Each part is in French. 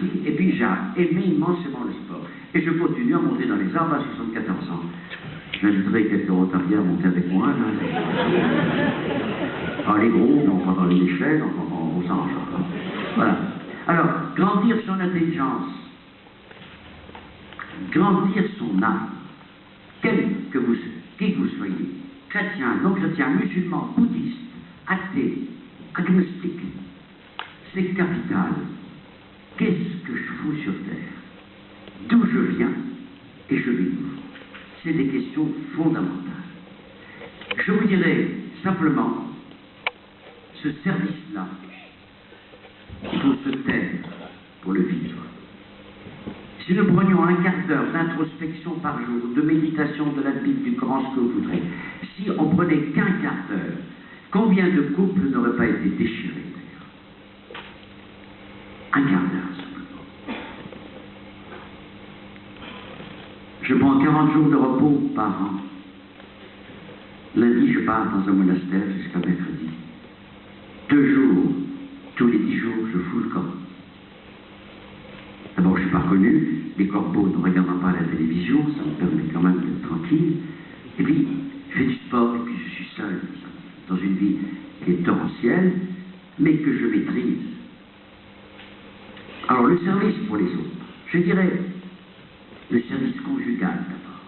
vie, et puis j'ai aimé immensément le sport. Et je continue à monter dans les arbres à 74 ans. J'inviterai quelques rotariens à monter avec moi. Alors les gros, non pas dans les échelles, on s'en change. Voilà. Alors, grandir son intelligence, grandir son âme, qui que vous soyez, chrétien, non chrétien, musulman, bouddhiste, athée, agnostique, c'est capital. Qu'est-ce que je fous sur terre? D'où je viens et je vis. C'est des questions fondamentales. Je vous dirais simplement, ce service-là, il faut se taire pour le vivre. Si nous prenions un quart d'heure d'introspection par jour, de méditation de la Bible, du Coran, ce que vous voudrez, si on prenait qu'un quart d'heure, combien de couples n'auraient pas été déchirés d'ailleurs? Un quart d'heure simplement. Je prends 40 jours de repos par an. Lundi, je pars dans un monastère jusqu'à mercredi. 2 jours, tous les 10 jours, je fous le camp. D'abord, je ne suis pas reconnu, les corbeaux ne regardant pas la télévision, ça me permet quand même d'être tranquille. Et puis, je fais du sport, et puis je suis seul, dans une vie qui est torrentielle, mais que je maîtrise. Alors, le service pour les autres, je dirais le service conjugal d'abord.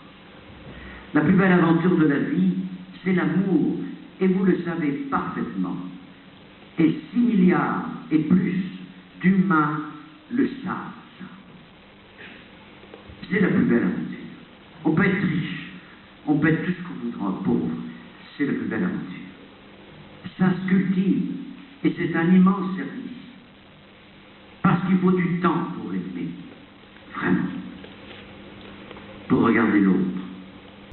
La plus belle aventure de la vie, c'est l'amour, et vous le savez parfaitement. Et 6 milliards et plus d'humains le savent. C'est la plus belle aventure. On peut être riche, on peut être tout ce qu'on voudra, pauvre. C'est la plus belle aventure. Ça se cultive, et c'est un immense service. Parce qu'il faut du temps pour aimer, vraiment. Pour regarder l'autre.